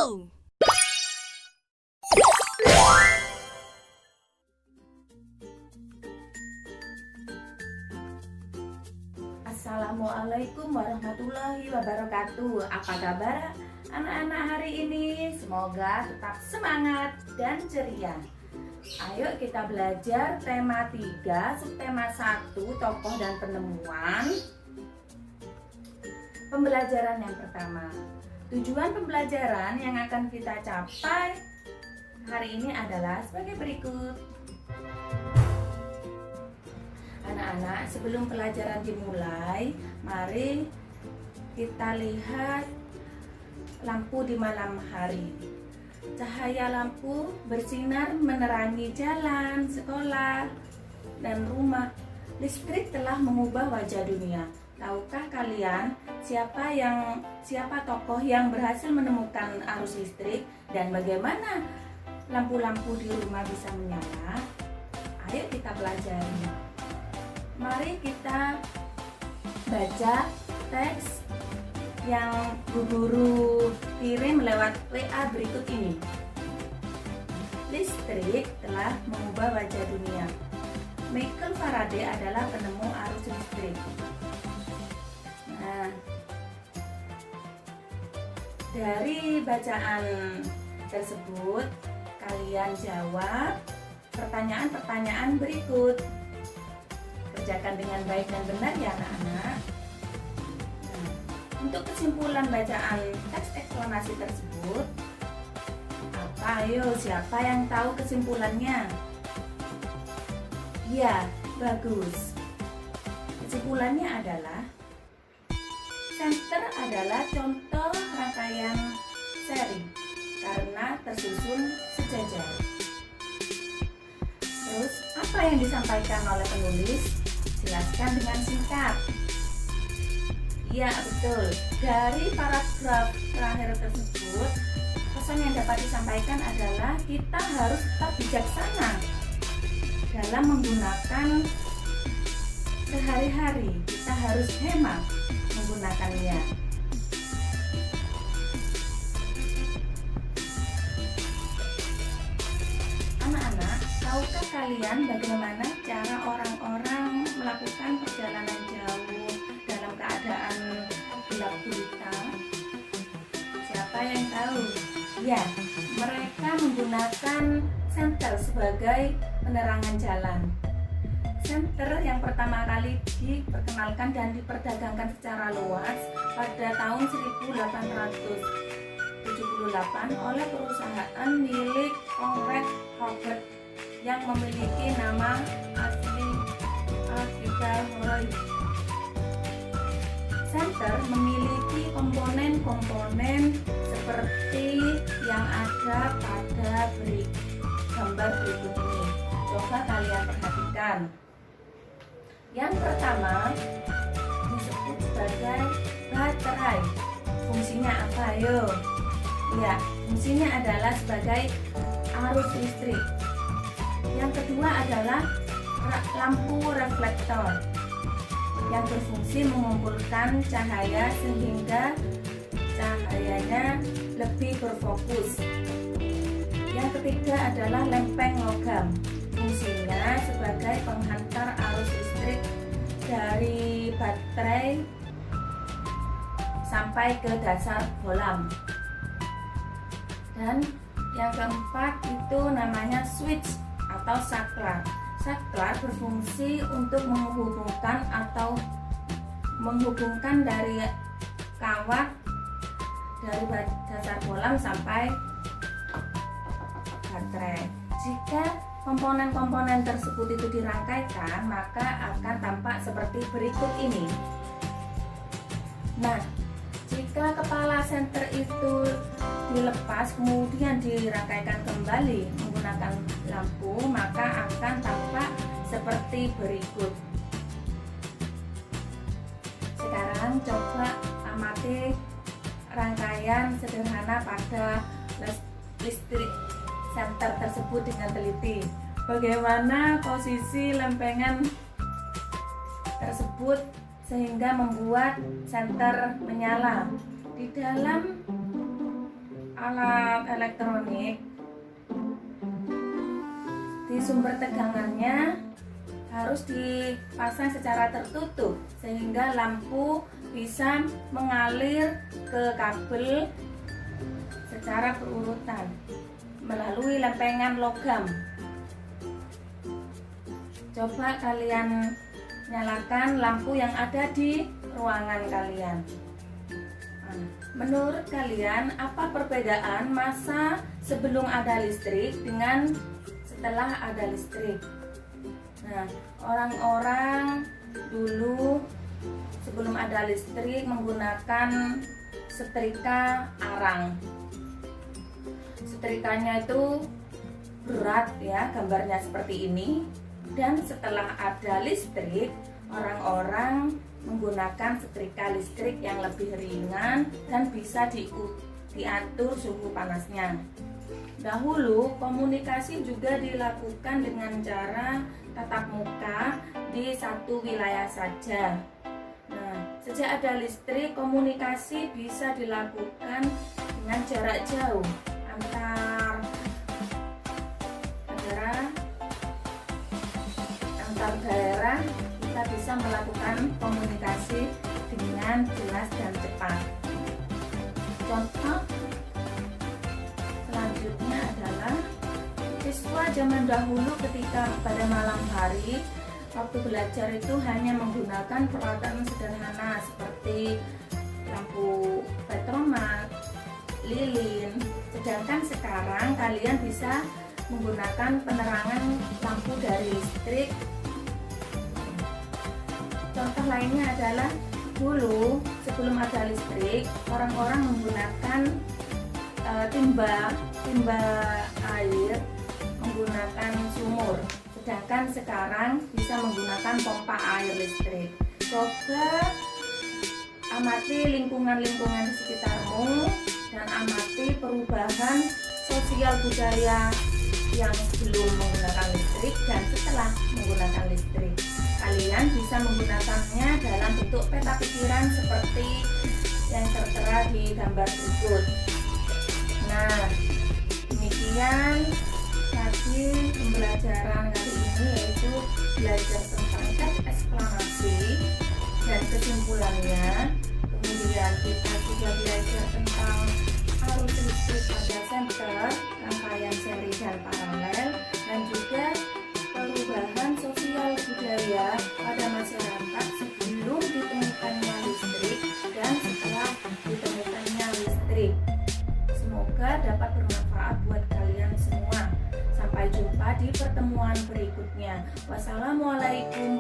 go! Assalamualaikum warahmatullahi wabarakatuh. Apa kabar anak-anak hari ini? Semoga tetap semangat dan ceria. Ayo kita belajar tema 3, subtema 1, tokoh dan penemuan. Pembelajaran yang pertama. Tujuan pembelajaran yang akan kita capai hari ini adalah sebagai berikut. Anak-anak, sebelum pelajaran dimulai, mari kita lihat lampu di malam hari. Cahaya lampu bersinar menerangi jalan, sekolah, dan rumah. Listrik telah mengubah wajah dunia. Tahukah kalian siapa tokoh yang berhasil menemukan arus listrik dan bagaimana lampu-lampu di rumah bisa menyala? Ayo kita pelajari. Mari kita baca teks yang Bu Guru kirim lewat WA berikut ini. Listrik telah mengubah wajah dunia. Michael Faraday adalah penemu arus listrik. Nah, dari bacaan tersebut, kalian jawab pertanyaan-pertanyaan berikut. Kerjakan dengan baik dan benar ya anak-anak. Nah, untuk kesimpulan bacaan teks eksplanasi tersebut, siapa yang tahu kesimpulannya? Ya, bagus. Kesimpulannya adalah senter adalah contoh rangkaian seri karena tersusun sejajar. Terus, apa yang disampaikan oleh penulis? Jelaskan dengan singkat. Iya, betul. Dari paragraf terakhir tersebut, pesan yang dapat disampaikan adalah kita harus tetap bijaksana dalam menggunakan sehari-hari. Kita harus hemat menggunakannya. Anak-anak, tahukah kalian bagaimana cara orang-orang melakukan perjalanan jauh dalam keadaan gelap gulita? Siapa yang tahu? Ya, mereka menggunakan senter sebagai penerangan jalan. Senter yang pertama kali diperkenalkan dan diperdagangkan secara luas pada tahun 1878 oleh perusahaan milik Conrad Hobart yang memiliki nama asli Archibald Roy. Senter memiliki komponen-komponen seperti yang ada pada gambar berikut ini. Coba kalian perhatikan. Yang pertama disebut sebagai baterai. Fungsinya apa? Ayo. Ya, fungsinya adalah sebagai arus listrik. Yang kedua adalah lampu reflektor yang berfungsi mengumpulkan cahaya sehingga cahayanya lebih berfokus. Yang ketiga adalah lempeng logam. Fungsinya sebagai penghantar arus listrik dari baterai sampai ke dasar bolam. Dan yang keempat itu namanya switch atau saklar. Saklar berfungsi untuk menghubungkan dari kawat dari dasar bolam sampai baterai. Jika komponen-komponen tersebut itu dirangkaikan, maka akan tampak seperti berikut ini. Nah, jika kepala senter itu dilepas kemudian dirangkaikan kembali menggunakan lampu, maka akan tampak seperti berikut. Sekarang coba amati rangkaian sederhana pada listrik senter tersebut dengan teliti. Bagaimana posisi lempengan tersebut sehingga membuat senter menyala. Di dalam alat elektronik di sumber tegangannya harus dipasang secara tertutup sehingga lampu bisa mengalir ke kabel secara berurutan melalui lempengan logam. Coba kalian nyalakan lampu yang ada di ruangan kalian. Menurut kalian apa perbedaan masa sebelum ada listrik dengan setelah ada listrik? Nah, orang-orang dulu sebelum ada listrik menggunakan setrika arang. Setrikanya itu berat ya, gambarnya seperti ini. Dan setelah ada listrik, orang-orang menggunakan setrika listrik yang lebih ringan dan bisa diatur suhu panasnya. Dahulu komunikasi juga dilakukan dengan cara tatap muka di satu wilayah saja. Nah, sejak ada listrik, komunikasi bisa dilakukan dengan jarak jauh antar daerah. Kita bisa melakukan komunikasi dengan jelas dan cepat. Contoh selanjutnya adalah siswa zaman dahulu ketika pada malam hari waktu belajar itu hanya menggunakan peralatan sederhana seperti lampu petromak, lilin. Sedangkan sekarang kalian bisa menggunakan penerangan lampu dari listrik. Contoh lainnya adalah dulu sebelum ada listrik, orang-orang menggunakan timba air menggunakan sumur. Sedangkan sekarang bisa menggunakan pompa air listrik. Coba amati lingkungan-lingkungan di sekitarmu dan amati perubahan sosial budaya yang sebelum menggunakan listrik dan setelah menggunakan listrik. Kalian bisa menggunakannya dalam bentuk peta pikiran seperti yang tertera di gambar berikut. Nah, demikian tadi pembelajaran kali ini, yaitu belajar tentang teks eksklamasi dan kesimpulannya. Kemudian kita juga belajar tentang arus listrik pada senter, rangkaian seri dan paralel, dan juga perubahan sosial budaya pada masyarakat sebelum ditemukannya listrik dan setelah ditemukannya listrik. Semoga dapat bermanfaat buat kalian semua. Sampai jumpa di pertemuan berikutnya. Wassalamualaikum